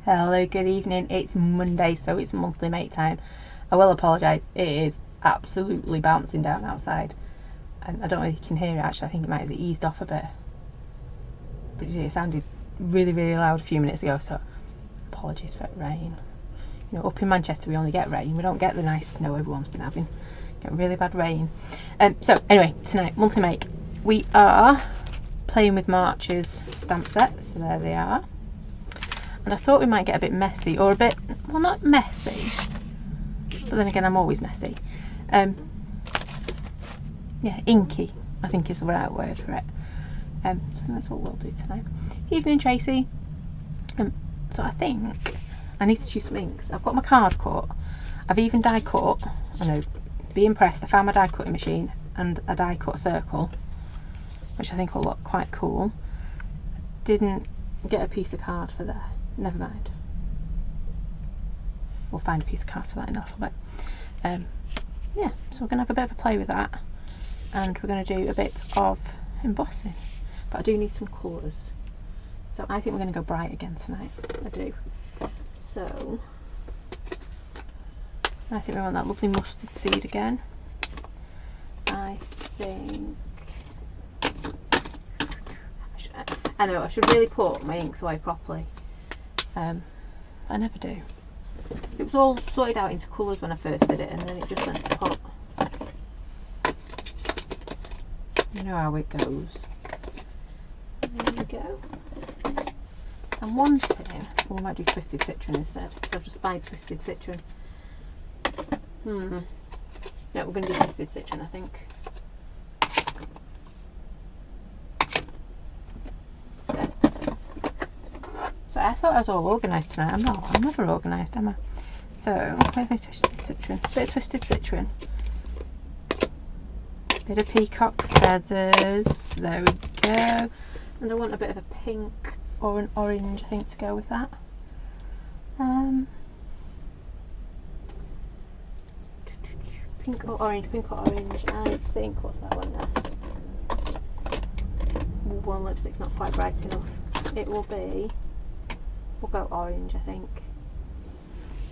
Hello, good evening. It's Monday, so it's monthly make time. I will apologise, it is absolutely bouncing down outside. And I don't know if you can hear it actually, I think it might have eased off a bit. But it sounded really, really loud a few minutes ago, so apologies for rain. You know, up in Manchester we only get rain, we don't get the nice snow everyone's been having. We get really bad rain. So anyway, tonight, monthly make. We are playing with March's stamp set, so there they are. And I thought we might get a bit messy, or a bit, well, not messy, but then again I'm always messy. Yeah, inky, I think is the right word for it. So that's what we'll do tonight. Evening, Tracy. So I think I need to choose some inks. I've got my card cut, I've even die cut. I know, be impressed, I found my die cutting machine and a die cut circle, which I think will look quite cool. Didn't get a piece of card for there. Never mind. We'll find a piece of card for that in a little bit. Yeah, so we're going to have a bit of a play with that, and we're going to do a bit of embossing. But I do need some colours, so I think we're going to go bright again tonight. I do. So I think we want that lovely mustard seed again. I think I know I should really put my inks away properly. I never do. It was all sorted out into colours when I first did it, and then it just went to pot. You know how it goes. There we go. I'm wanting, well, we might do Twisted Citron instead, because I've just spied Twisted Citron. No, we're going to do Twisted Citron, I think. So I thought I was all organised tonight. I'm not. I'm never organised, am I? So, where's my Twisted Citron? Bit of Twisted Citron. Bit of peacock feathers. There we go. And I want a bit of a pink or an orange, I think, to go with that. Pink or orange, I think, what's that one there? One lipstick's not quite bright enough. It will be, we'll go orange, I think.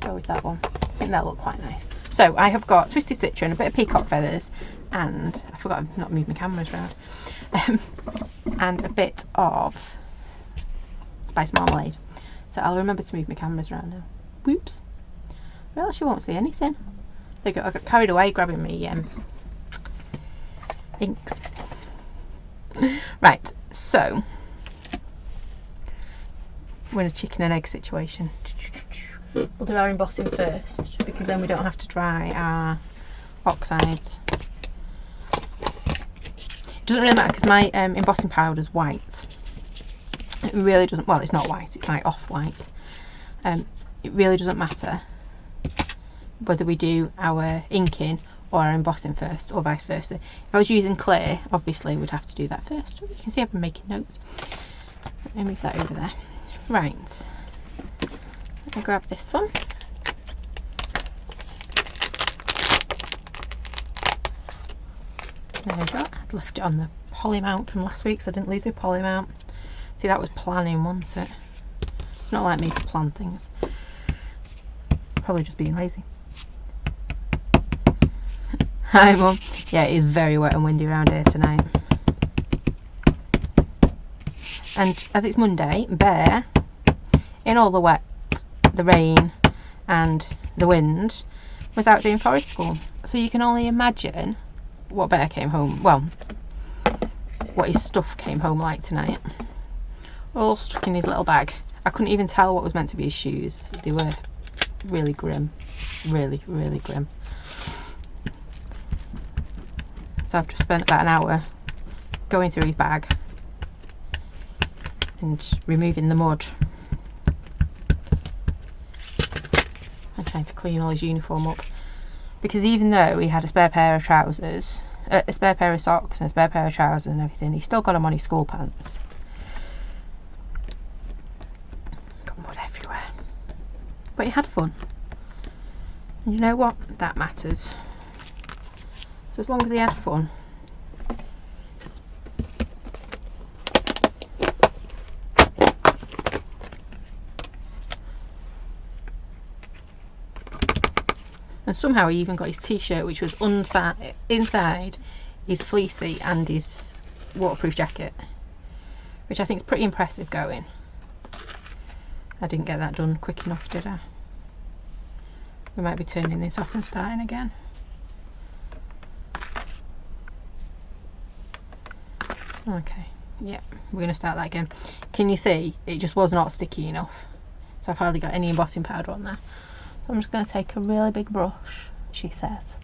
Go with that one. I think that'll look quite nice. So I have got Twisted Citron, a bit of peacock feathers, and I forgot I've not moved my cameras around. And a bit of spice marmalade. So I'll remember to move my cameras around now. Whoops. Or else you won't see anything. There you go. I got carried away grabbing me inks. Right, so we're in a chicken and egg situation. We'll do our embossing first, because then we don't have to dry our oxides. It doesn't really matter because my embossing powder is white. It really doesn't, well, it's not white, it's like off-white. It really doesn't matter whether we do our inking or our embossing first, or vice versa. If I was using clay, obviously we'd have to do that first. You can see I've been making notes. Let me move that over there. Right, I'll grab this one. There we go. I'd left it on the poly mount from last week, so I didn't leave the poly mount. See, that was planning, wasn't it? It's not like me to plan things. Probably just being lazy. Hi, Mum. Yeah, it is very wet and windy around here tonight. And as it's Monday, Bear, in all the wet, the rain and the wind, was out doing forest school. So you can only imagine what Bear came home, well, what his stuff came home like tonight. All stuck in his little bag. I couldn't even tell what was meant to be his shoes. They were really grim. Really, really grim. So I've just spent about an hour going through his bag and removing the mud and trying to clean all his uniform up, because even though he had a spare pair of trousers, a spare pair of socks and a spare pair of trousers and everything, he still got them on his school pants. Got mud everywhere, but he had fun, and you know what, that matters. So as long as he had fun. And somehow he even got his t-shirt, which was inside his fleecy and his waterproof jacket, which I think is pretty impressive going. I didn't get that done quick enough, did I? We might be turning this off and starting again. Okay, yeah, we're going to start that again. Can you see it just was not sticky enough, so I've hardly got any embossing powder on there. So I'm just going to take a really big brush, she says.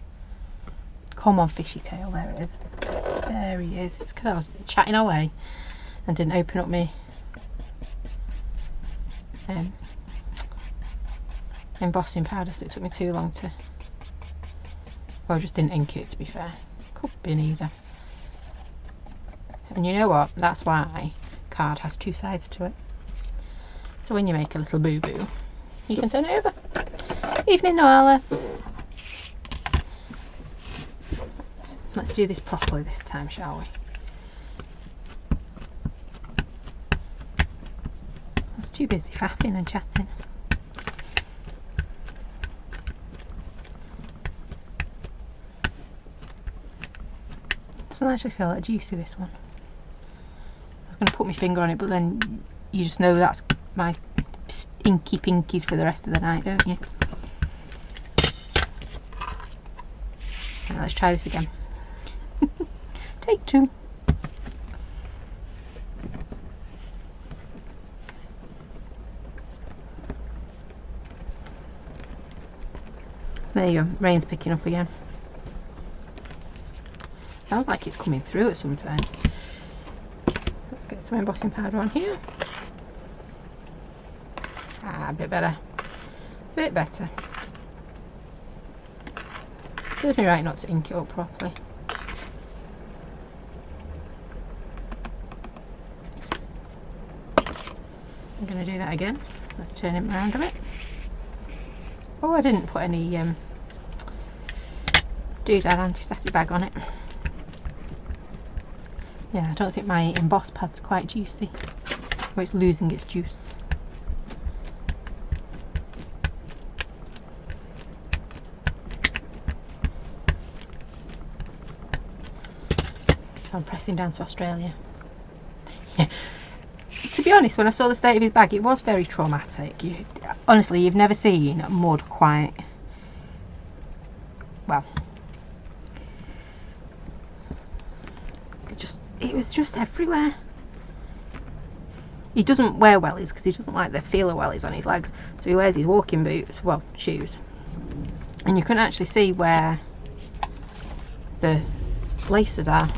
Come on, fishy tail, there it is. There he is. It's because I was chatting away and didn't open up my embossing powder, so it took me too long to, well, I just didn't ink it, to be fair. Could be neither. And you know what, that's why card has two sides to it, so when you make a little boo-boo you can turn it over. Evening, Noella. Let's do this properly this time, shall we? I was too busy faffing and chatting. Doesn't actually feel like juicy, this one. I was going to put my finger on it, but then you just know that's my inky pinkies for the rest of the night, don't you? Right, let's try this again. Take two. There you go, rain's picking up again. Sounds like it's coming through at some time. Let's get some embossing powder on here. Ah, a bit better. A bit better. Serves me right not to ink it up properly. I'm going to do that again. Let's turn it around a bit. Oh, I didn't put any doodad anti-static bag on it. Yeah, I don't think my emboss pad's quite juicy, or it's losing its juice. So I'm pressing down to Australia. Yeah. To be honest, when I saw the state of his bag, it was very traumatic. Honestly, you've never seen mud quite, well, it was just everywhere. He doesn't wear wellies because he doesn't like the feel of wellies on his legs, so he wears his walking boots, well, shoes, and you couldn't actually see where the laces are.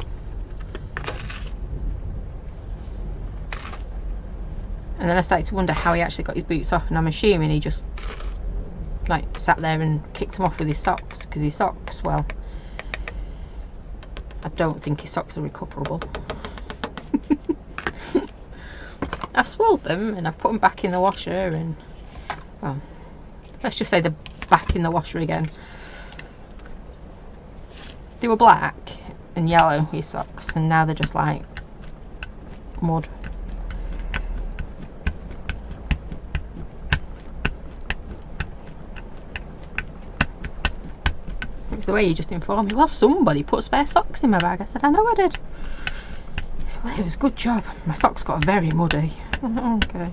And then I started to wonder how he actually got his boots off, and I'm assuming he just like sat there and kicked them off with his socks, because his socks, well, I don't think his socks are recoverable. I've swallowed them and I've put them back in the washer, and well, let's just say they're back in the washer again. They were black and yellow, his socks, and now they're just like mud. It was the way you just informed me. Well, somebody put spare socks in my bag. I said, I know I did. He said, well, it was a good job. My socks got very muddy. Okay.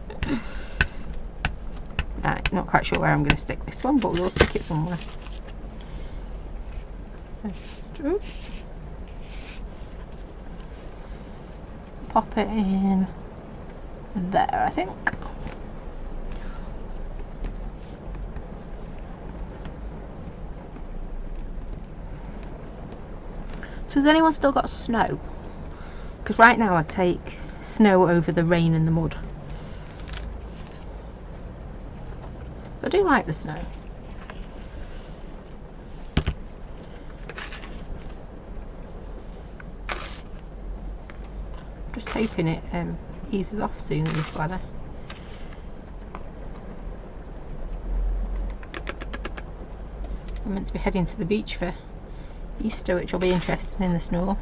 Right, not quite sure where I'm going to stick this one, but we'll stick it somewhere. So just pop it in there, I think. So has anyone still got snow? Because right now I take snow over the rain and the mud. So I do like the snow. Just hoping it eases off soon in this weather. I'm meant to be heading to the beach for Easter, which will be interesting in the snow.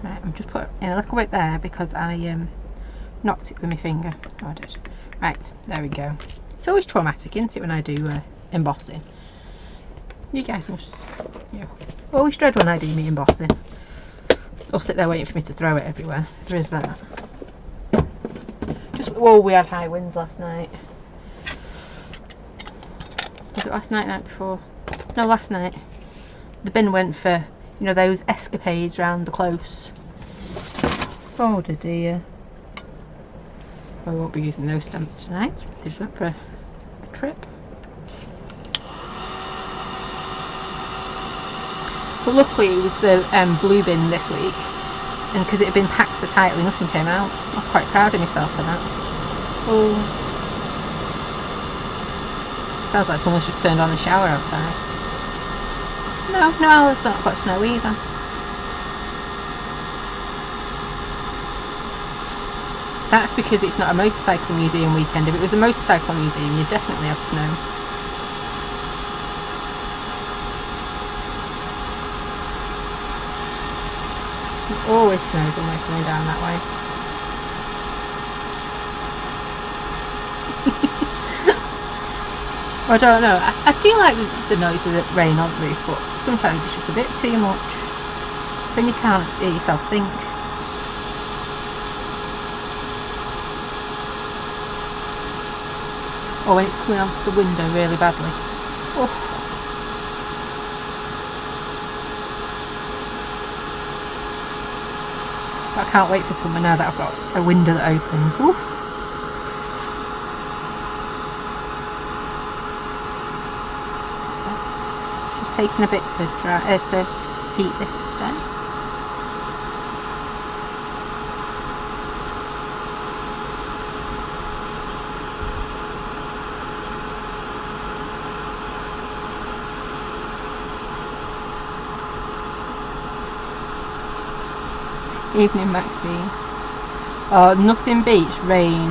Right, I'm just putting in a little bit there because I knocked it with my finger. Oh, I did. Right, there we go. It's always traumatic, isn't it, when I do embossing? You guys must, you know, always dread when I do me embossing. Or sit there waiting for me to throw it everywhere. There is that. Just, oh, we had high winds last night. Was it last night, night before? No, last night. The bin went for, you know, those escapades round the close. Oh dear. I won't be using those stamps tonight. They just went for a trip. But luckily it was the blue bin this week, and because it had been packed so tightly nothing came out. I was quite proud of myself for that. Oh, sounds like someone's just turned on the shower outside. No, it's not got snow either. That's because it's not a motorcycle museum weekend. If it was a motorcycle museum, you'd definitely have snow. It always snows when we're coming down that way. I don't know. I do like the noise of the rain on the roof, but sometimes it's just a bit too much. Then you can't hear yourself think. Or when it's coming onto the window really badly. Oh. I can't wait for summer now that I've got a window that opens. Oof. Just taking a bit to heat this today. Evening magazine. Oh, nothing beats rain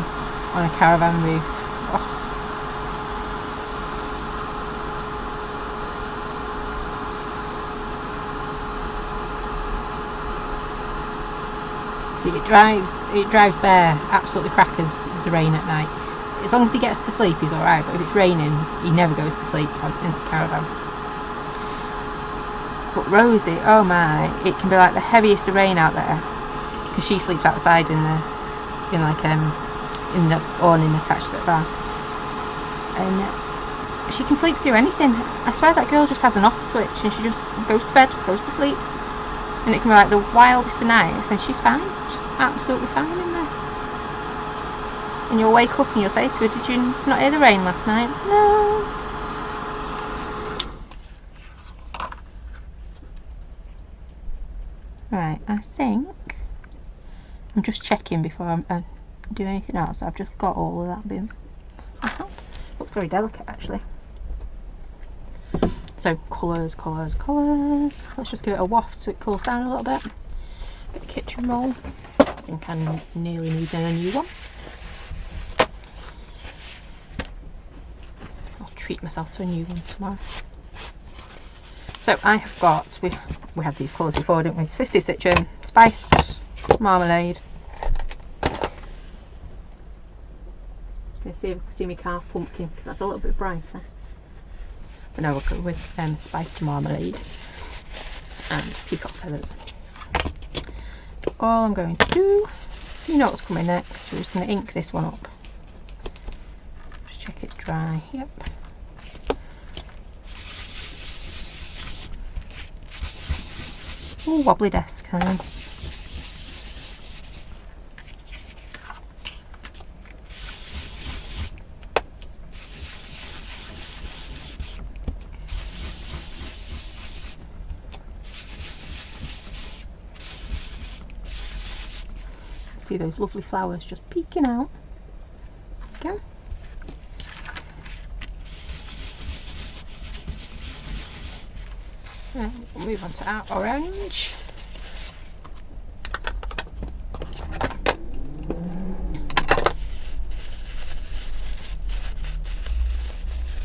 on a caravan roof. Oh. See, it drives Bear absolutely crackers, the rain at night. As long as he gets to sleep, he's alright, but if it's raining, he never goes to sleep in the caravan. But Rosie, oh my, it can be like the heaviest of rain out there, because she sleeps outside in the awning attached to the bath, and she can sleep through anything. I swear that girl just has an off switch and she just goes to bed, goes to sleep, and it can be like the wildest of nights and she's fine, she's absolutely fine in there. And you'll wake up and you'll say to her, did you not hear the rain last night? No. Right, I think I'm just checking before I do anything else. I've just got all of that bin. Looks very delicate actually. So colours. Let's just give it a waft so it cools down a little bit. Bit of kitchen roll. I think I nearly need a new one. I'll treat myself to a new one tomorrow. So I have got, we had these colours before, didn't we? Twisted Citron, Spiced Marmalade. Let's see if you can see me calf pumpkin, because that's a little bit brighter. But no, we'll go with Spiced Marmalade and Peacock Feathers. All I'm going to do, you know what's coming next, we're just going to ink this one up. Just check it's dry, yep. Ooh, wobbly desk, kind. See those lovely flowers just peeking out. There we go. Right, we'll move on to our orange.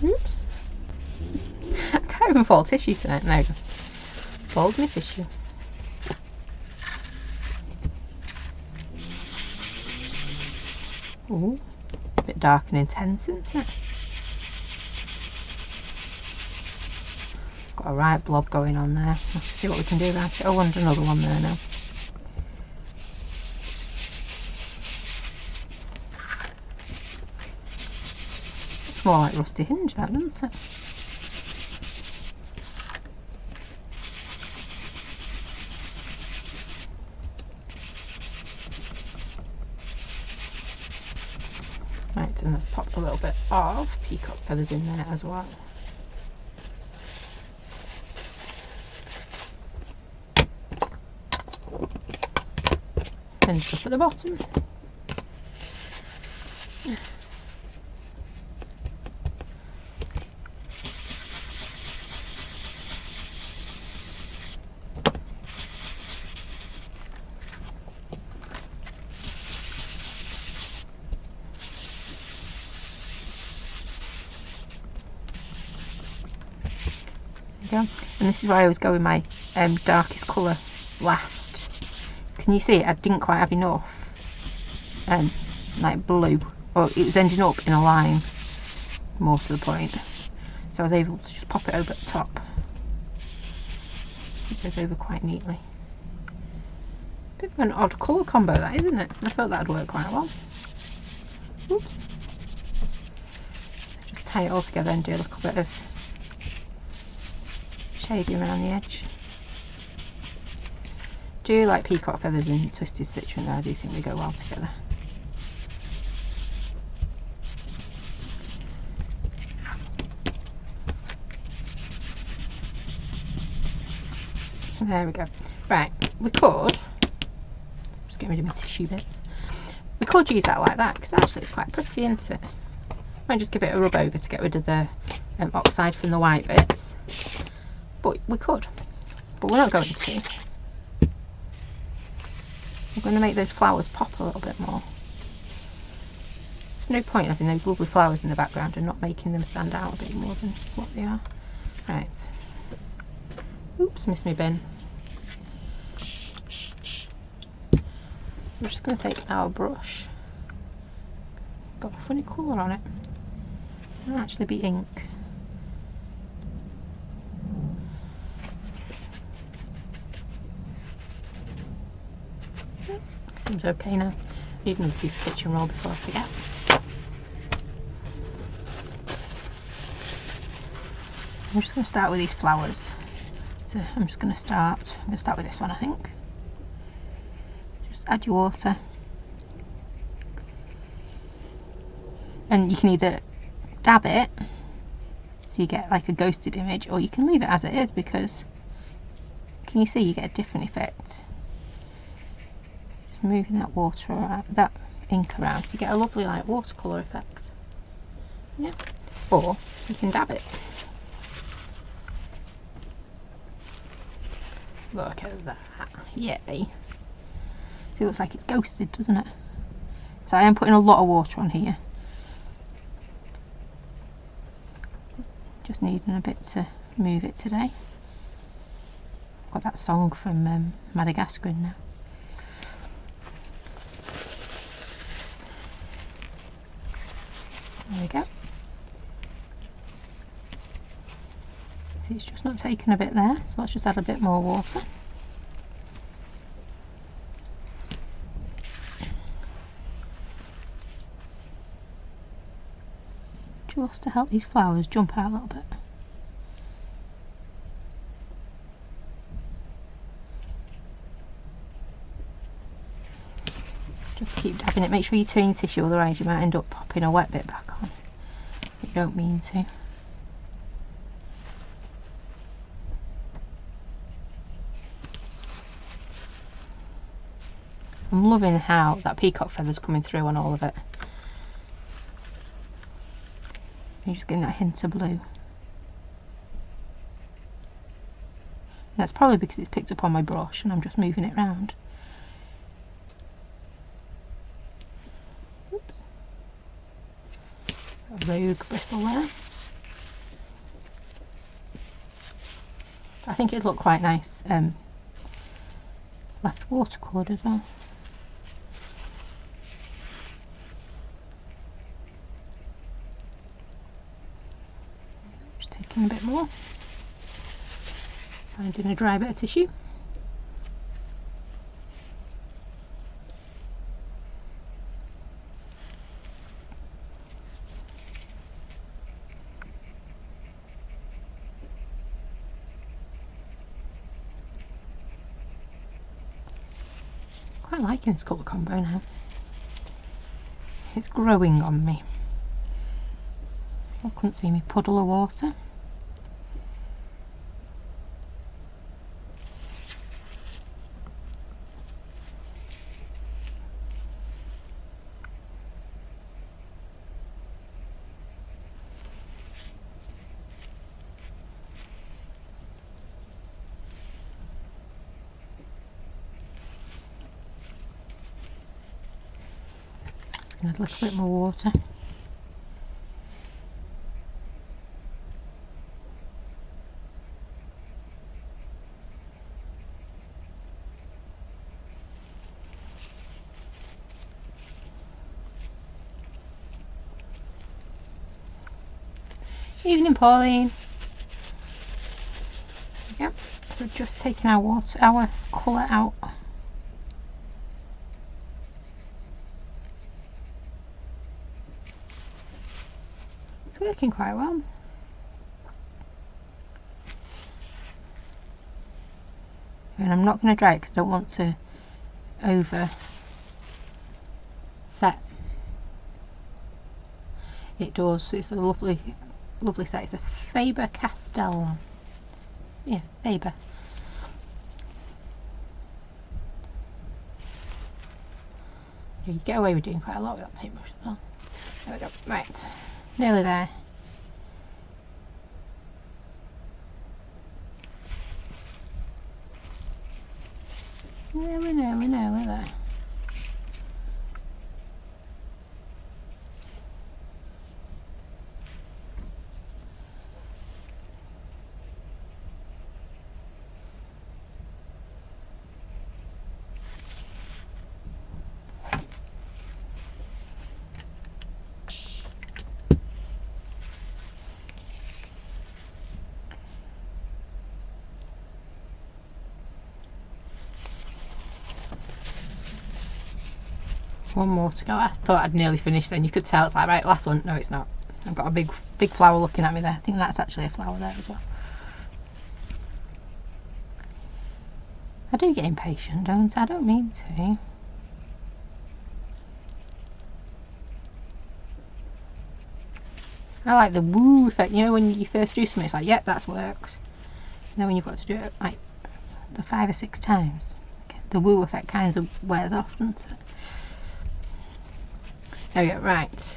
Oops. I can't even fold tissue tonight. There we go. Fold my tissue. Ooh, a bit dark and intense, isn't it? Got a right blob going on there. Let's see what we can do about it. Oh, and another one there now. It's more like Rusty Hinge, that, doesn't it? Right, and let's pop a little bit of peacock feathers in there as well. Finished up at the bottom. And this is why I always go with my darkest colour last. Can you see I didn't quite have enough like blue, or it was ending up in a line more to the point, so I was able to just pop it over at the top. It goes over quite neatly. Bit of an odd colour combo that, isn't it? I thought that would work quite well. Oops. Just tie it all together and do a little bit of shading around the edge. Do like peacock feathers and twisted stitching, I do think they go well together. There we go. Right, we could just get rid of my tissue bits. We could use that like that because actually it's quite pretty, isn't it? Might just give it a rub over to get rid of the oxide from the white bits. But we could, but we're not going to. We're going to make those flowers pop a little bit more. There's no point having those lovely flowers in the background and not making them stand out a bit more than what they are. Right. Oops, missed my bin. We're just going to take our brush. It's got a funny colour on it. It'll actually be ink. Seems okay now. Need another piece of kitchen roll before I forget. I'm just going to start with these flowers. So I'm just going to start with this one, I think. Just add your water. And you can either dab it so you get like a ghosted image, or you can leave it as it is, because can you see you get a different effect. Moving that water around, that ink around, so you get a lovely like watercolour effect. Yeah, or you can dab it. Look at that, yay! So it looks like it's ghosted, doesn't it? So I am putting a lot of water on here. Just needing a bit to move it today. I've got that song from Madagascar in now. There we go. See, it's just not taking a bit there, so let's just add a bit more water. Just to help these flowers jump out a little bit. Just keep dabbing it. Make sure you turn your tissue, otherwise you might end up popping a wet bit back on. You don't mean to. I'm loving how that peacock feather's coming through on all of it. You're just getting that hint of blue. That's probably because it's picked up on my brush and I'm just moving it around. Oops. A rogue bristle there. I think it'd look quite nice left watercoloured as well. Looking a bit more. Finding a dry bit of tissue. Quite liking this colour combo now. It's growing on me. I couldn't see me puddle of water. Add a little bit more water. Evening, Pauline. Yep, so we're just taking our colour out. It's working quite well. And I'm not going to dry it because I don't want to over set. It does. It's a lovely set. It's a Faber-Castell. Yeah, Faber. Yeah, you get away with doing quite a lot with that paintbrush as well. There we go. Right, nearly there. Nearly there. One more to go. I thought I'd nearly finished then. You could tell it's like, right, last one. No, it's not. I've got a big flower looking at me there. I think that's actually a flower there as well. I do get impatient, don't I? I don't mean to. I like the woo effect. You know, when you first do something, it's like, yep, that's worked. And then when you've got to do it like 5 or 6 times, the woo effect kind of wears off, doesn't it? There we go, right.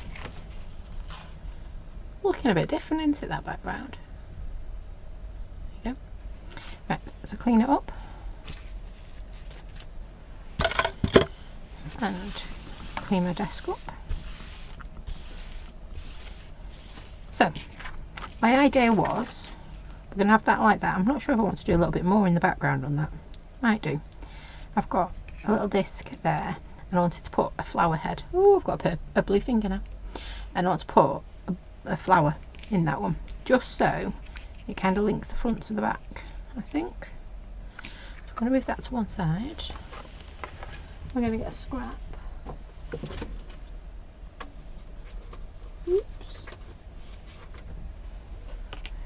Looking a bit different, isn't it, that background? There you go. Right, so clean it up. And clean my desk up. So, my idea was, we're going to have that like that. I'm not sure if I want to do a little bit more in the background on that. Might do. I've got a little disc there. And I wanted to put a flower head. Oh, I've got a blue finger now. And I want to put a flower in that one, just so it kind of links the front to the back, I think. So I'm going to move that to one side. We're going to get a scrap. Oops. There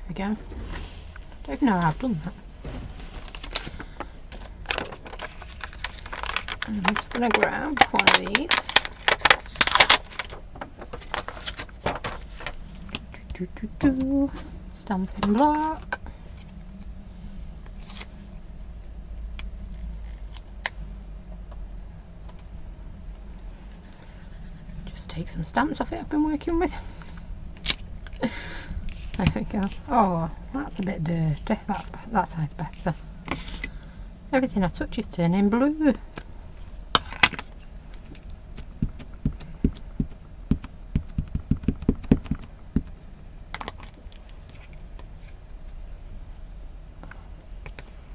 we go. Don't even know how I've done that. I'm just going to grab one of these. Stamping block. Just take some stamps off it I've been working with. There we go. Oh, that's a bit dirty. That side's better. Everything I touch is turning blue.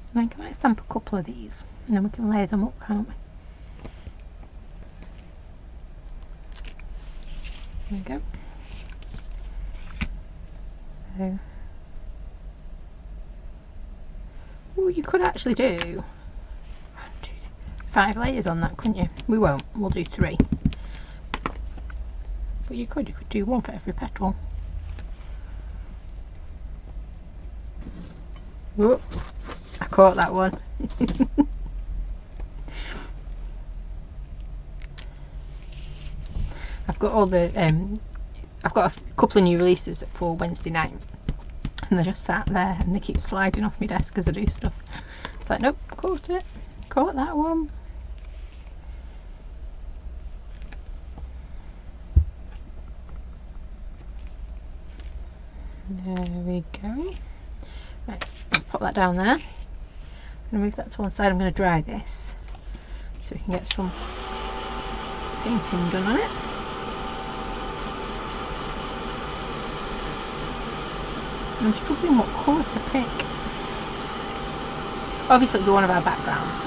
I think I might stamp a couple of these and then we can lay them up, can't we? There we go. So Well, you could actually do 5 layers on that, couldn't you? We won't, we'll do 3. But you could do 1 for every petal. Whoop, I caught that one. I've got all the I've got a couple of new releases for Wednesday night, and they're just sat there and they keep sliding off my desk as I do stuff. It's like, nope, caught it, caught that one. There we go. Right, let's pop that down there. I'm going to move that to one side. I'm going to dry this so we can get some painting done on it. I'm struggling what colour to pick. Obviously it'll be one of our backgrounds. I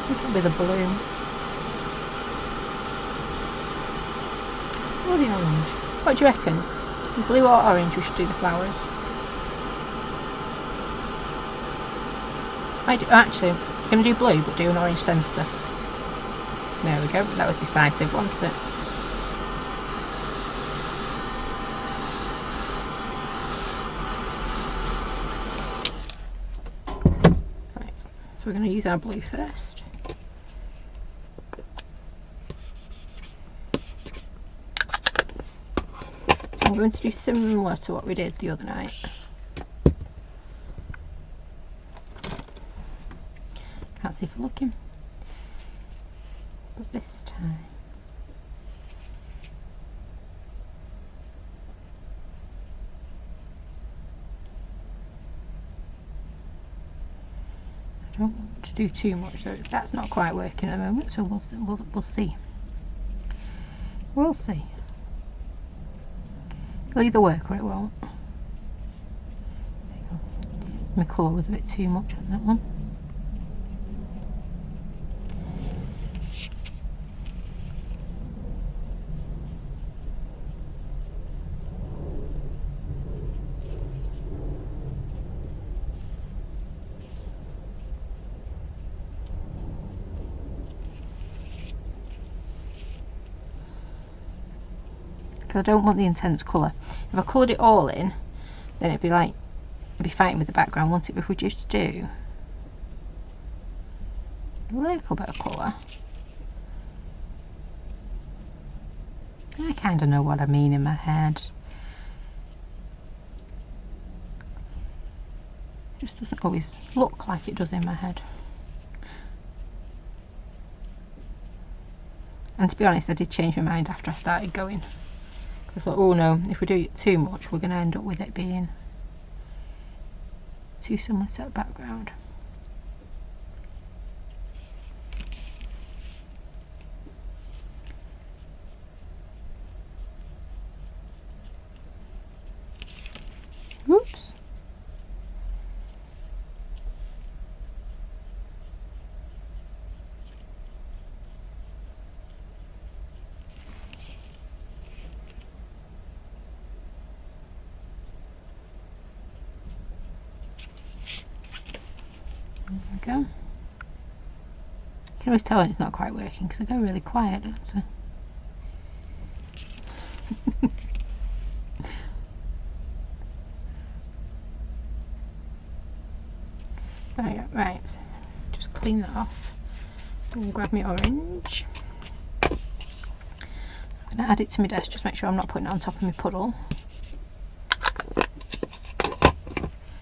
think it'll be the blue. Or the orange. What do you reckon? Blue or orange we should do the flowers? Actually, I'm going to do blue but do an orange centre. There we go, that was decisive, wasn't it? Right, so we're going to use our blue first. So I'm going to do similar to what we did the other night. Can't see if you're looking. But this time I don't want to do too much, so that's not quite working at the moment, so we'll see. We'll see. It'll either work or it won't. My colour was a bit too much on that one. I don't want the intense colour. If I coloured it all in, then it'd be fighting with the background, wouldn't it? If we just do a little bit of colour, I kind of know what I mean in my head. It just doesn't always look like it does in my head. And to be honest, I did change my mind after I started going. I thought, oh no, if we do it too much, we're going to end up with it being too similar to that background. Oops. There we go. You can always tell when it's not quite working because I go really quiet, don't I? Right, just clean that off and grab my orange. I'm going to add it to my desk, just make sure I'm not putting it on top of my puddle,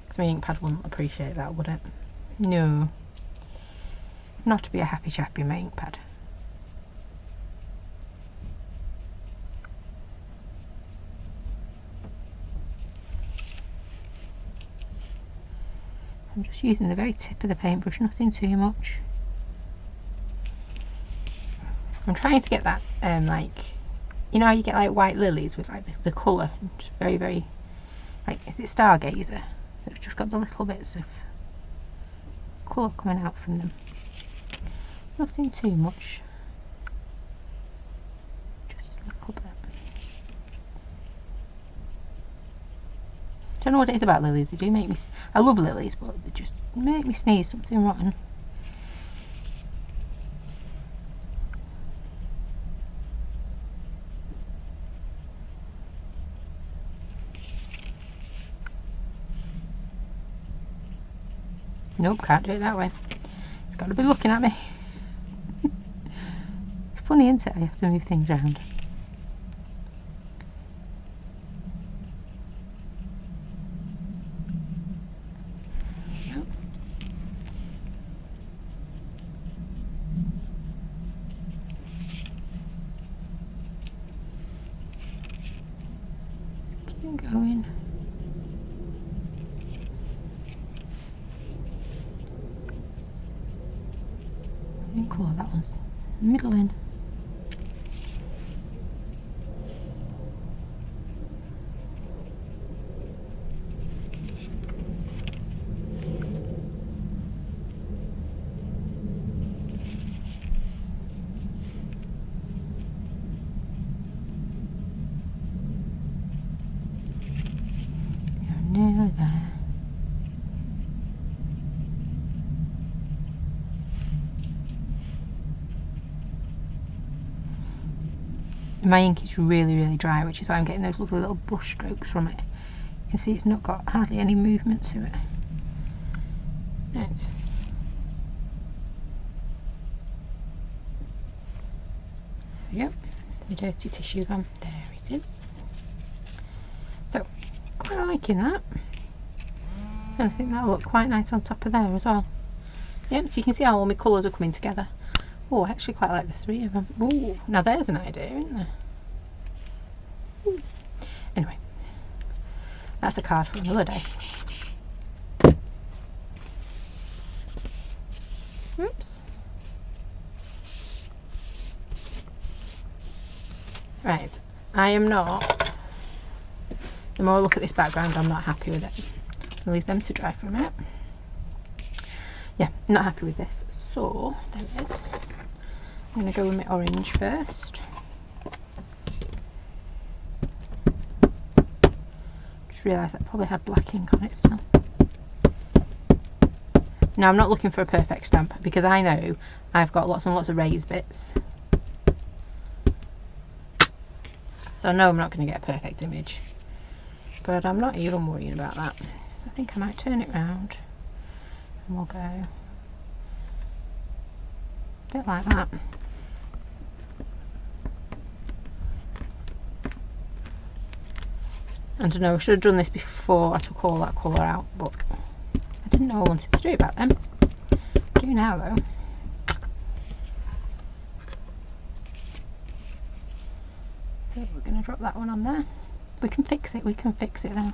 because my ink pad wouldn't appreciate that, would it? No, not to be a happy chappy, my ink pad. I'm just using the very tip of the paintbrush, nothing too much. I'm trying to get that, like, you know how you get like white lilies with like the colour, just very, very, like, is it Stargazer? It's just got the little bits of colour coming out from them. Nothing too much. Just a little bit. Don't know what it is about lilies. They do make me... I love lilies, but they just make me sneeze something rotten. Nope, can't do it that way. It's got to be looking at me. It's funny, isn't it? I have to move things around. Yep. Keep going. Cool, that one's middling. You're nearly there. My ink is really dry, which is why I'm getting those lovely little brush strokes from it. You can see it's not got hardly any movement to it. Right. Yep, the dirty tissue gone. There it is. So, quite liking that. And I think that'll look quite nice on top of there as well. Yep, so you can see how all my colours are coming together. Oh, I actually quite like the three of them. Oh, now there's an idea, isn't there? Ooh. Anyway, that's a card for another day. Oops. Right, I am not. The more I look at this background, I'm not happy with it. I'll leave them to dry for a minute. Yeah, not happy with this. So, there it is. I'm going to go with my orange first. Just realised I probably had black ink on it still. Now I'm not looking for a perfect stamp because I know I've got lots and lots of raised bits. So I know I'm not going to get a perfect image. But I'm not even worrying about that. So I think I might turn it round and we'll go a bit like that. I don't know, I should have done this before I took all that colour out, but I didn't know I wanted to do it back then. I do now though. So we're going to drop that one on there. We can fix it then.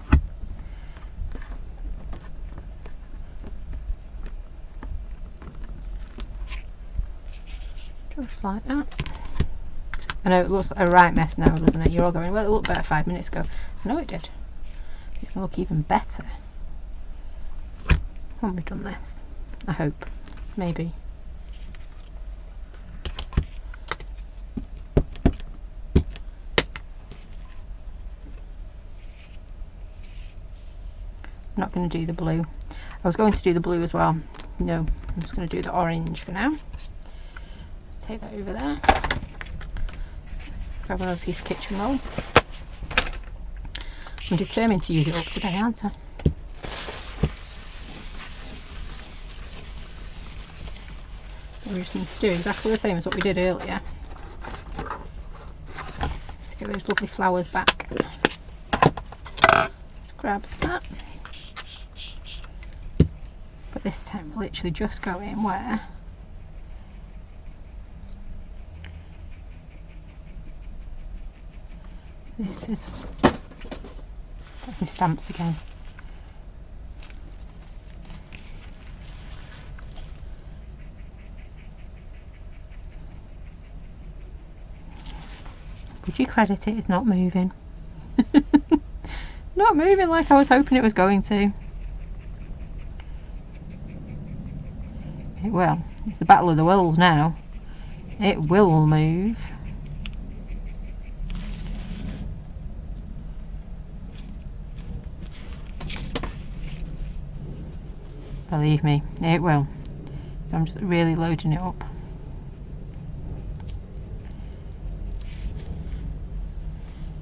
Just like that. I know it looks like a right mess now, doesn't it? You're all going, well, it looked better 5 minutes ago. I know it did. It's going to look even better when we've done this. I hope. Maybe. I'm not going to do the blue. I was going to do the blue as well. No, I'm just going to do the orange for now. Let's take that over there. Grab another piece of kitchen roll. I'm determined to use it up today, aren't I? We just need to do exactly the same as what we did earlier. Let's get those lovely flowers back. Let's grab that. But this time we'll literally just go in where this is. My stamps again. Would you credit it? It's not moving. Not moving like I was hoping it was going to. It will. It's the battle of the wills now. It will move. Believe me, it will. So I'm just really loading it up.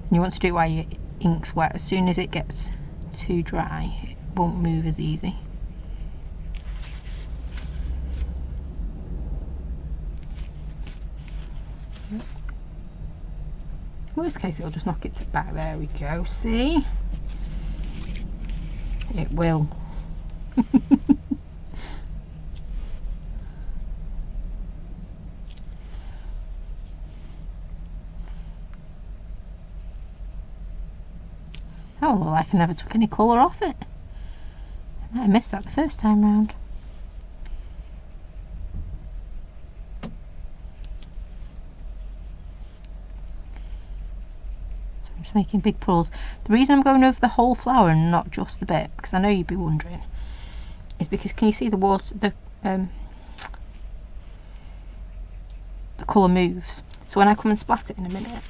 You want to do it while your ink's wet. As soon as it gets too dry, it won't move as easy. Worst case, it'll just knock it back. There we go. See? It will. Oh, well, like I never took any colour off it. I might have missed that the first time round. So I'm just making big puddles. The reason I'm going over the whole flower and not just the bit, because I know you'd be wondering, is because can you see the water, the colour moves. So when I come and splat it in a minute,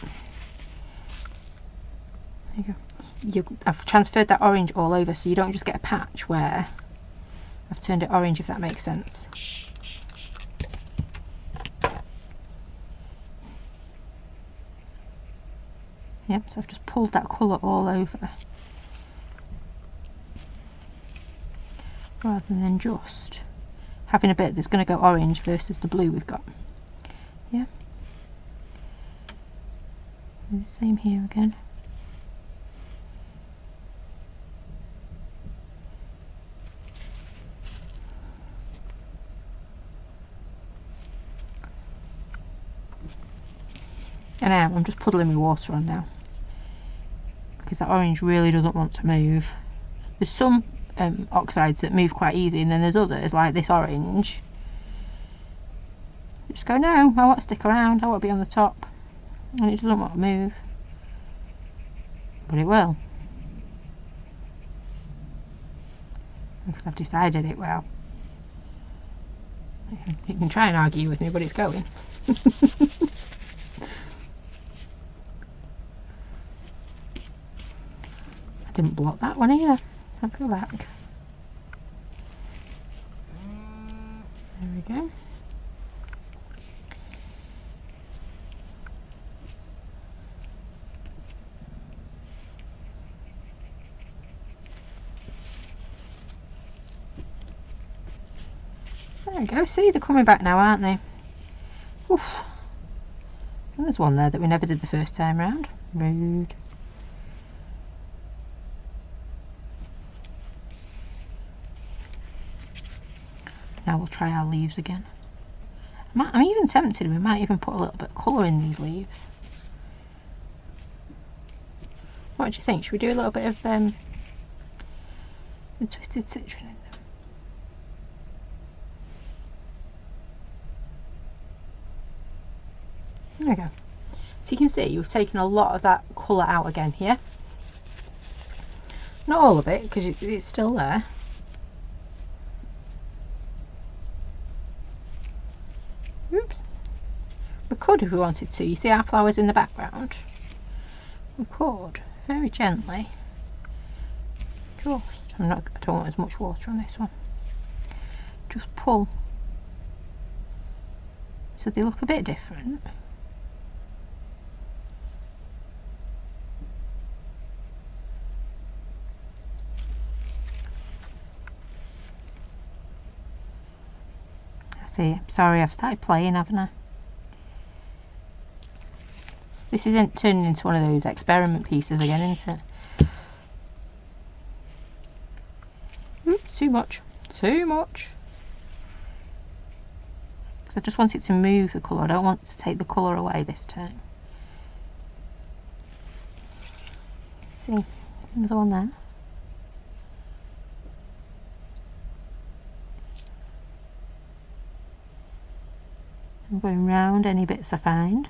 there you go. I've transferred that orange all over, so you don't just get a patch where I've turned it orange, if that makes sense. Yep, so I've just pulled that colour all over, rather than just having a bit that's going to go orange versus the blue we've got. Yeah. And the same here again. And I'm just puddling my water on now, because that orange really doesn't want to move. There's some oxides that move quite easy, and then there's others like this orange. Just go, no, I want to stick around, I want to be on the top, and it doesn't want to move, but it will, because I've decided it will. You can try and argue with me, but it's going. Didn't block that one either. Let's go back. There we go. There we go. See, they're coming back now, aren't they? Oof. And there's one there that we never did the first time round. Rude. Now we'll try our leaves again. I'm even tempted, we might even put a little bit of colour in these leaves. What do you think? Should we do a little bit of the twisted citron in them? There we go. So you can see we've taken a lot of that colour out again here. Not all of it, because it's still there. Oops. We could, if we wanted to. You see our flowers in the background? We could very gently. Just, I don't want as much water on this one. Just pull so they look a bit different. See, sorry, I've started playing, haven't I? This isn't turning into one of those experiment pieces again, isn't it? Oops, too much. Too much. Because I just want it to move the colour. I don't want to take the colour away this time. See, there's another one there. I'm going round any bits I find.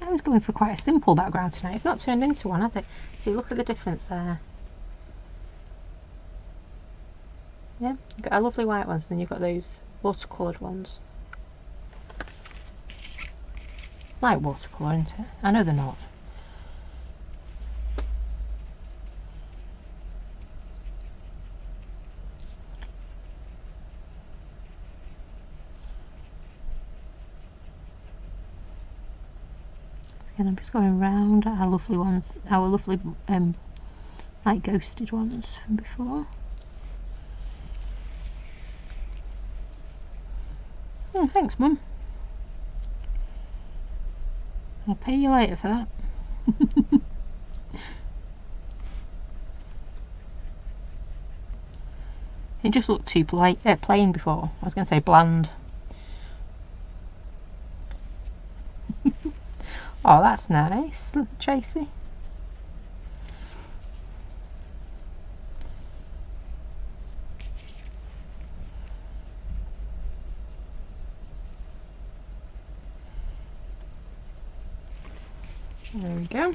I was going for quite a simple background tonight. It's not turned into one, has it? See, look at the difference there. Yeah, you've got our lovely white ones, then you've got those watercoloured ones. like watercolour, isn't it? I know they're not. And I'm just going round our lovely ones, our lovely like ghosted ones from before. Oh, thanks, Mum. I'll pay you later for that. It just looked too plain before. I was going to say bland. Oh, that's nice, Tracy. There we go.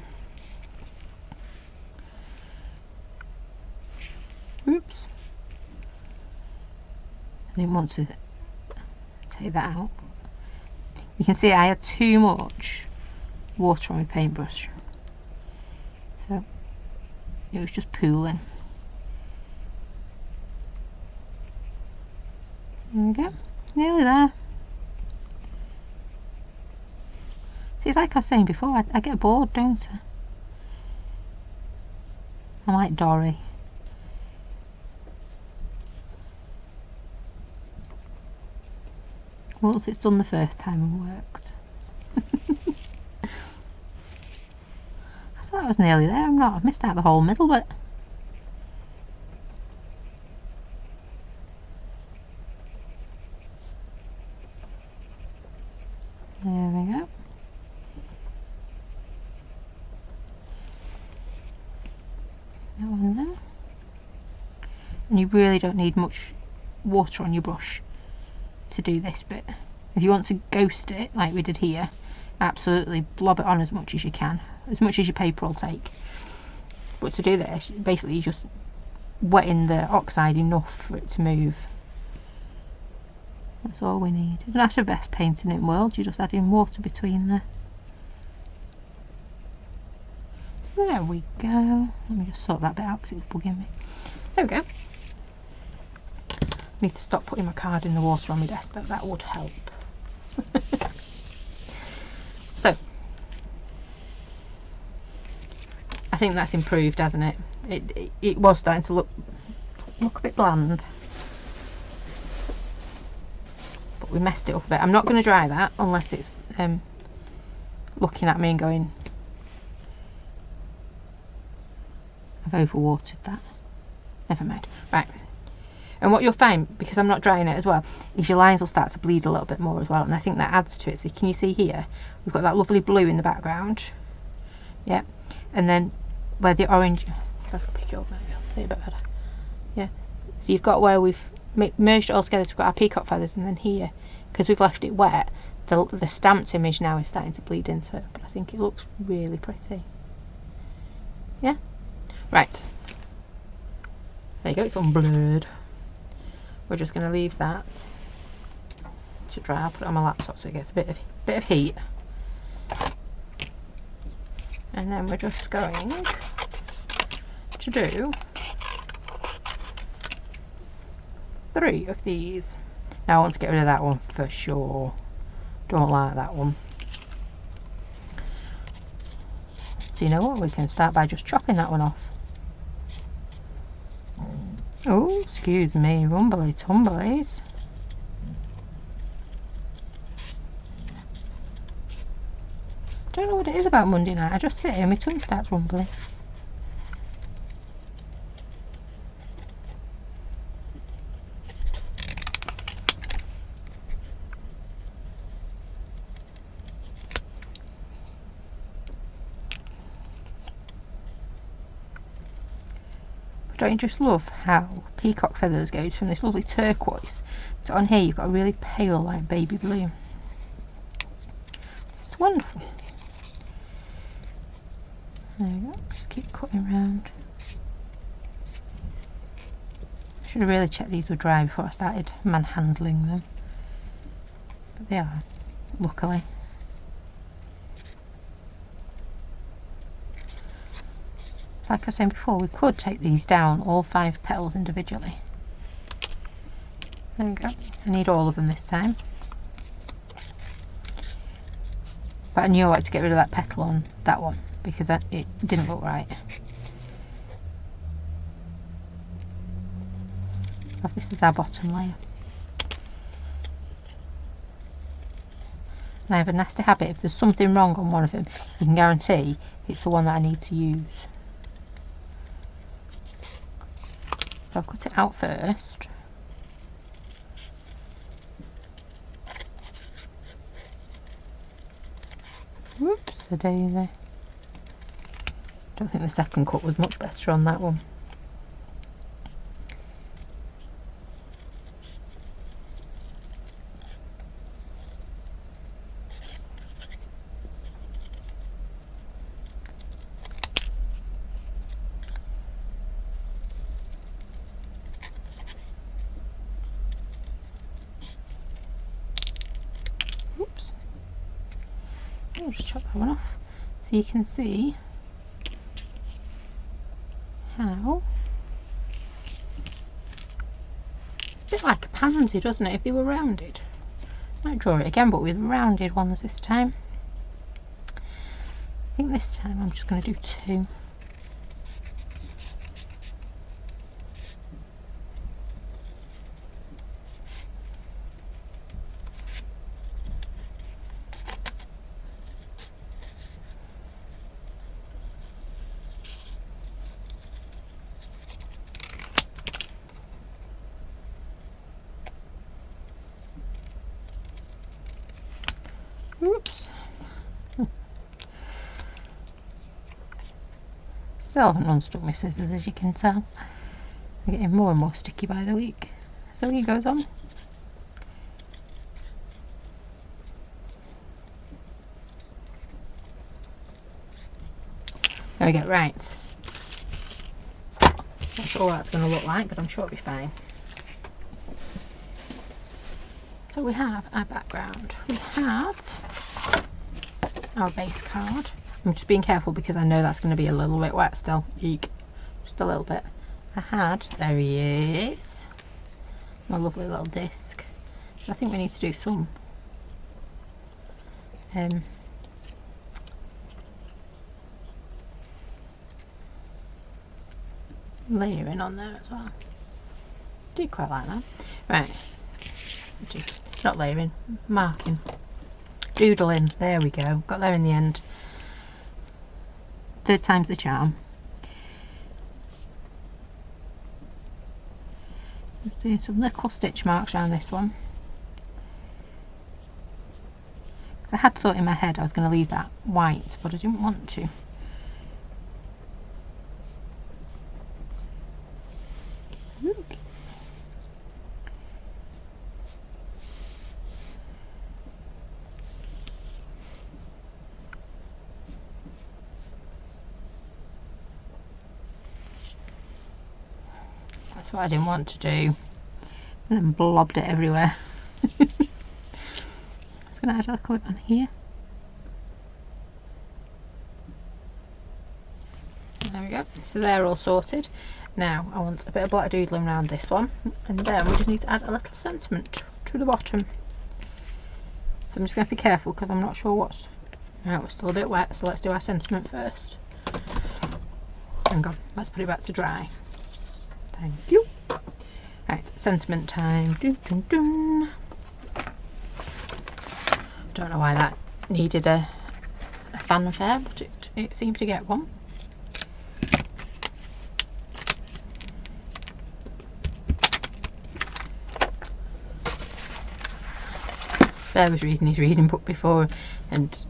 Oops. I didn't want to take that out. You can see I had too much water on my paintbrush, so it was just pooling. There we go, nearly there. See, it's like I was saying before, I get bored, don't I? I'm like Dory. Once it's done the first time and worked. I thought I was nearly there. I'm not. I've missed out the whole middle bit. There we go. That one there. And you really don't need much water on your brush to do this bit. If you want to ghost it like we did here, absolutely blob it on as much as you can, as much as your paper will take. But to do this, basically you're just wetting the oxide enough for it to move. That's all we need. It's not the best painting in the world, you're just adding water between there. There we go. Let me just sort that bit out because it's bugging me. There we go. Need to stop putting my card in the water on my desk, that would help. So, I think that's improved, hasn't it? It was starting to look a bit bland, but we messed it up a bit. I'm not going to dry that unless it's looking at me and going, I've overwatered that. Never mind. Right. And what you'll find, because I'm not drying it as well, is your lines will start to bleed a little bit more as well, and I think that adds to it. So can you see here, we've got that lovely blue in the background, yeah, and then where the orange, if I can pick it up maybe I'll see a bit better, yeah, so you've got where we've merged it all together, so we've got our peacock feathers, and then here, because we've left it wet, the stamped image now is starting to bleed into it, but I think it looks really pretty. Yeah, right, there you go, it's unblurred. We're just going to leave that to dry. I'll put it on my laptop so it gets a bit of heat, and then we're just going to do 3 of these. Now I want to get rid of that one for sure. Don't like that one. So you know what? We can start by just chopping that one off. Oh, excuse me, rumbly tumblies. Don't know what it is about Monday night. I just sit here and my tongue starts rumbling. Don't you just love how peacock feathers goes from this lovely turquoise to on here you've got a really pale like baby blue. It's wonderful. There we go, just keep cutting around. I should have really checked these were dry before I started manhandling them, but they are, luckily. like I was saying before, we could take these down, all 5 petals individually. There we go. I need all of them this time. But I knew I wanted to get rid of that petal on that one because it didn't look right. This is our bottom layer. And I have a nasty habit, if there's something wrong on one of them, you can guarantee it's the one that I need to use. So I'll cut it out first. Whoops, a daisy. Don't think the second cut was much better on that one. Oops. I'll just chop that one off so you can see how it's a bit like a pansy, doesn't it, if they were rounded. Might draw it again, but with rounded ones this time. I think this time I'm just going to do 2. Oops. Still haven't unstuck my scissors, as you can tell. They're getting more and more sticky by the week. So he goes on. There we go, right. Not sure what that's going to look like, but I'm sure it'll be fine. So we have our background. We have our base card. I'm just being careful because I know that's going to be a little bit wet still. Eek. Just a little bit. There he is. My lovely little disc. I think we need to do some layering on there as well. Do quite like that. Right. Not layering, marking. Doodling. There we go. Got there in the end. 3rd time's the charm. Just doing some little stitch marks around this one. I had thought in my head I was going to leave that white, but I didn't want to. Oops. That's what I didn't want to do, and then blobbed it everywhere. I was going to add a little bit on here. There we go. So they're all sorted. Now I want a bit of black doodling around this one, and then we just need to add a little sentiment to the bottom. So I'm just going to be careful because I'm not sure what's... Right, we're still a bit wet, so let's do our sentiment first. Hang on, let's put it back to dry. Thank you. Right, sentiment time. Dun, dun, dun. Don't know why that needed a fanfare, but it seemed to get one. Bear was reading his reading book before, and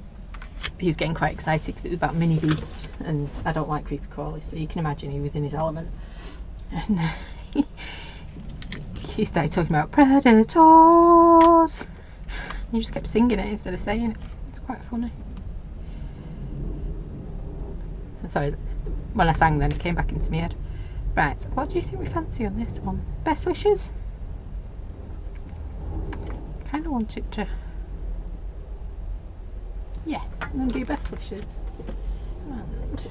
he was getting quite excited because it was about mini beasts, and I don't like creepy crawlies, so you can imagine he was in his element. And he started talking about predators. He just kept singing it instead of saying it. It's quite funny. Sorry, when I sang then it came back into my head. Right, what do you think we fancy on this one? Best wishes? Kind of want it to... Yeah, I'm going to do best wishes. And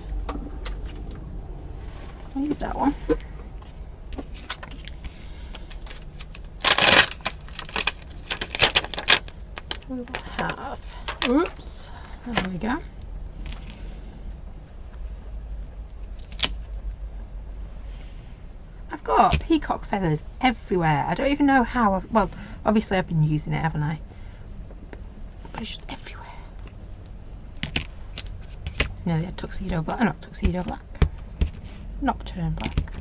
I'll use that one. So we will have, oops, there we go. I've got peacock feathers everywhere. I don't even know how well, obviously I've been using it, haven't I? But it's just everywhere. No, they had tuxedo black, not tuxedo black. Nocturne black.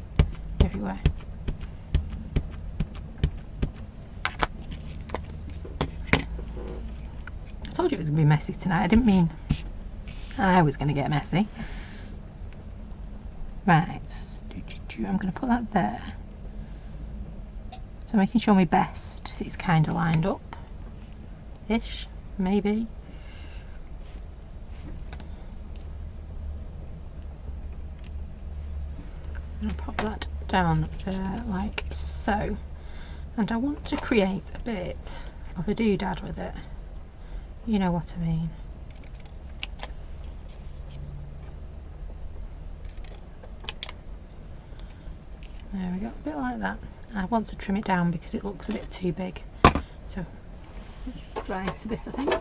Everywhere. I told you it was going to be messy tonight. I didn't mean I was going to get messy. Right. I'm going to put that there. So making sure my best is kind of lined up. Ish, maybe. I'm going to pop that down there like so. And I want to create a bit of a doodad with it. You know what I mean. There we go, a bit like that. I want to trim it down because it looks a bit too big. So, right a bit, I think.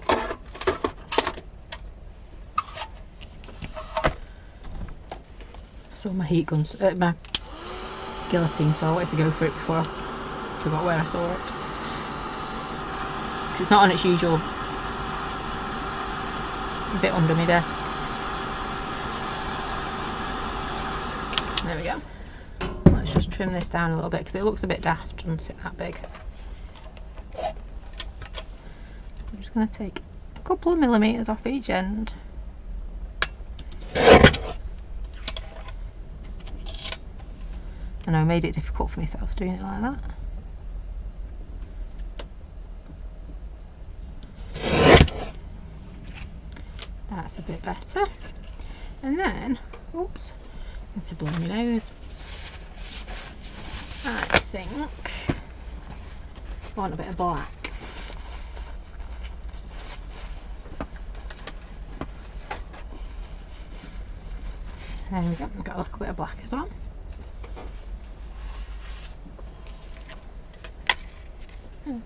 I saw my heat guns, my guillotine, so I wanted to go for it before I forgot where I saw it. Which is not on its usual bit under my desk. There we go. Let's just trim this down a little bit because it looks a bit daft, doesn't it, that big. I'm just going to take a couple of millimetres off each end. And I made it difficult for myself doing it like that. That's a bit better. And then, oops, I need to blow my nose. I think I want a bit of black. There we go, I've got a little bit of black as well. And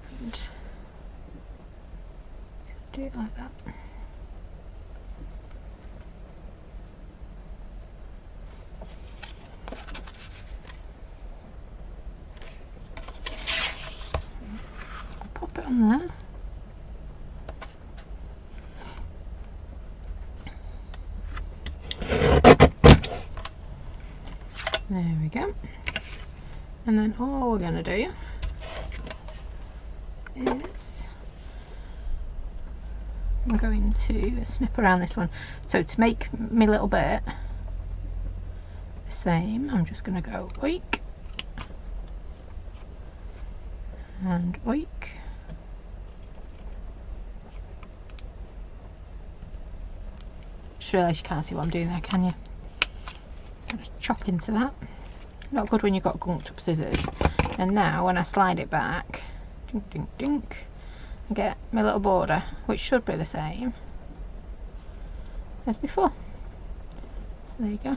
do it like that. Pop it on there. There we go. And then all we're going to do is I'm going to snip around this one. So to make my little bit the same, I'm just going to go oik and oik. Just realised you can't see what I'm doing there, can you? Just chop into that. Not good when you've got gunked up scissors. And now when I slide it back, dink dink dink, I get my little border, which should be the same as before. So there you go.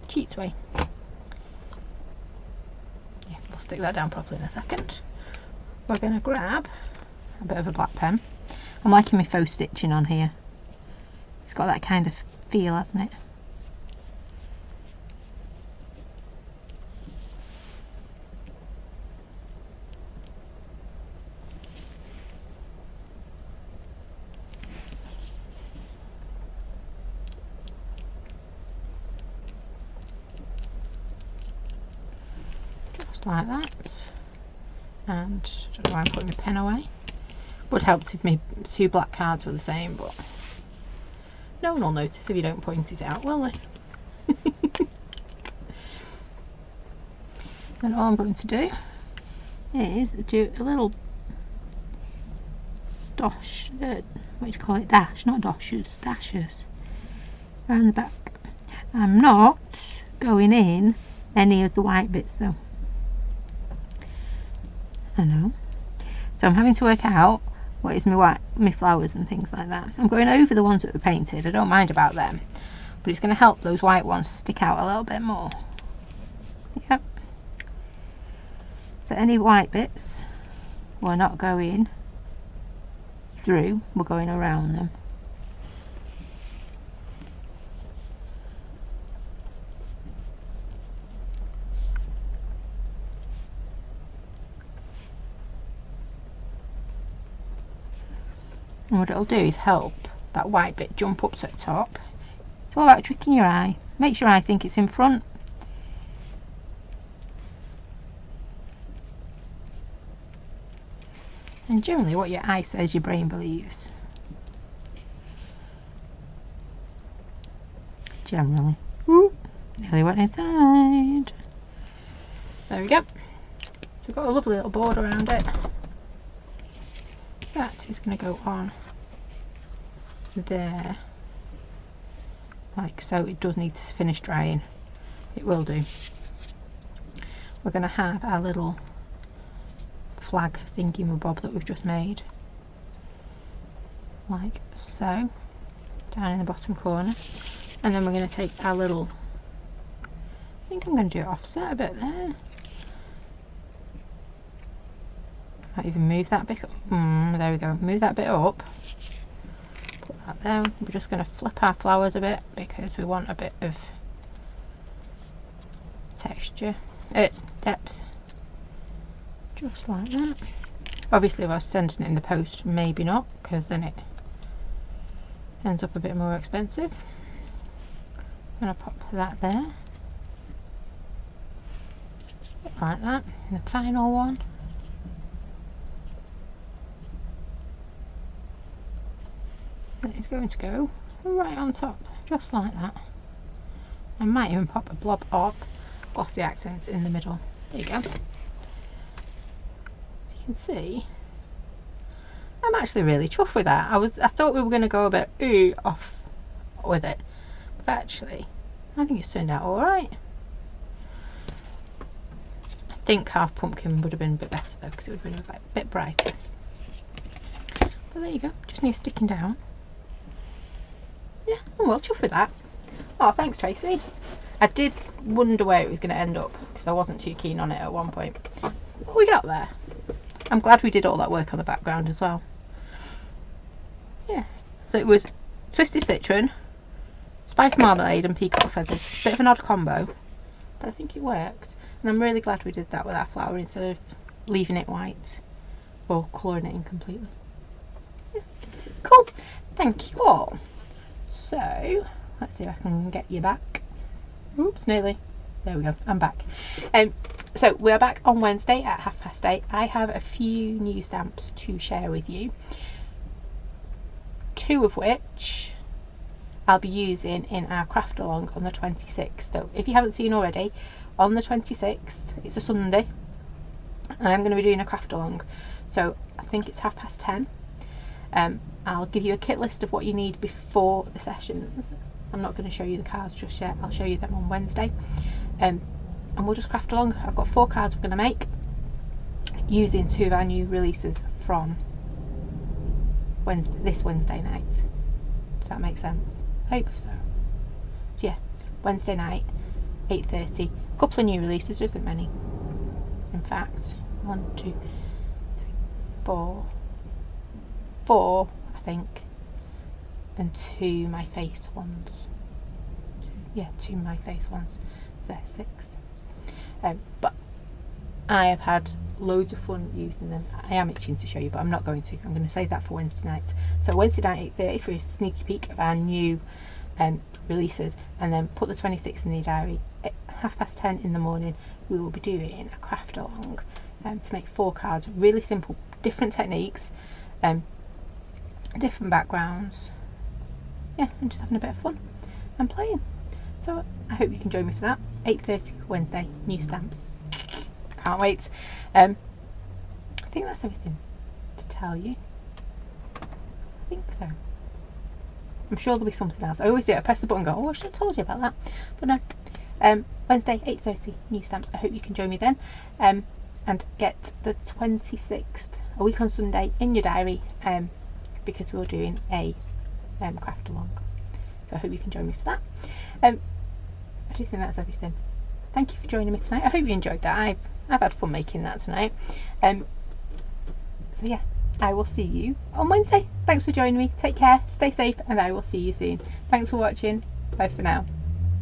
Cheats way. Yeah, we'll stick that down properly in a second. We're going to grab a bit of a black pen. I'm liking my faux stitching on here. It's got that kind of feel, hasn't it? Like that, and I don't know why I'm putting my pen away. Would help if my two black cards were the same, but no one will notice if you don't point it out, will they? Then all I'm going to do is do a little dash, what do you call it, dash, not dashes, dashes around the back. I'm not going in any of the white bits though. I know. So I'm having to work out what is my flowers and things like that. I'm going over the ones that were painted. I don't mind about them, but it's going to help those white ones stick out a little bit more. Yep. So any white bits, we're not going through, we're going around them. And what it'll do is help that white bit jump up to the top. It's all about tricking your eye. Makes your eye think it's in front. And generally what your eye says, your brain believes. Generally. Ooh, nearly went inside. There we go. So we've got a lovely little border around it. That is going to go on there, like so. It does need to finish drying. It will do. We're going to have our little flag thingy-mabob that we've just made, like so, down in the bottom corner, and then we're going to take our little, I think I'm going to do it offset a bit there. Might even move that bit up. There we go. Move that bit up. Put that there. We're just going to flip our flowers a bit because we want a bit of texture, depth. Just like that. Obviously, if I was sending it in the post, maybe not, because then it ends up a bit more expensive. I'm going to pop that there. Like that. And the final one. It's going to go right on top, just like that. I might even pop a blob of glossy accents in the middle. There you go. As you can see, I'm actually really chuffed with that. I thought we were going to go a bit off with it, but actually, I think it's turned out all right. I think half pumpkin would have been a bit better though, because it would have been a bit brighter. But there you go. Just needs sticking down. Yeah, I'm well chuffed with that. Oh, thanks Tracy. I did wonder where it was going to end up because I wasn't too keen on it at one point. What we got there? I'm glad we did all that work on the background as well. Yeah, so it was twisted citron, spice marmalade and peacock feathers. Bit of an odd combo, but I think it worked. And I'm really glad we did that with our flower instead of leaving it white or colouring it in completely. Yeah. Cool. Thank you all. So, let's see if I can get you back. Oops, nearly. There we go, I'm back. So, we're back on Wednesday at 8:30. I have a few new stamps to share with you. 2 of which I'll be using in our craft along on the 26th. So, if you haven't seen already, on the 26th, it's a Sunday, I'm going to be doing a craft along. So, I think it's 10:30. I'll give you a kit list of what you need before the sessions. I'm not going to show you the cards just yet. I'll show you them on Wednesday. And we'll just craft along. I've got 4 cards we're going to make using 2 of our new releases from this Wednesday night. Does that make sense? I hope so. So yeah, Wednesday night, 8:30. A couple of new releases, there isn't many. In fact, 1, 2, 3, 4, I think, and 2 My Faith ones. Yeah, 2 My Faith ones. So there's 6. But I have had loads of fun using them. I am itching to show you, but I'm not going to. I'm going to save that for Wednesday night. So Wednesday night 8:30 for a sneaky peek of our new releases, and then put the 26th in the diary. At 10:30 in the morning, we will be doing a craft along to make 4 cards. Really simple, different techniques. Different backgrounds. Yeah, I'm just having a bit of fun and playing. So I hope you can join me for that. 8:30 Wednesday, new stamps. Can't wait. I think that's everything to tell you. I think so. I'm sure there'll be something else. I always do it. I press the button and go, oh, I should have told you about that. But no. Wednesday, 8:30, new stamps. I hope you can join me then. And get the 26th, a week on Sunday, in your diary. Because we're doing a craft along. So I hope you can join me for that. I do think that's everything. Thank you for joining me tonight. I hope you enjoyed that. I've had fun making that tonight. So yeah, I will see you on Wednesday. Thanks for joining me. Take care, stay safe, and I will see you soon. Thanks for watching. Bye for now.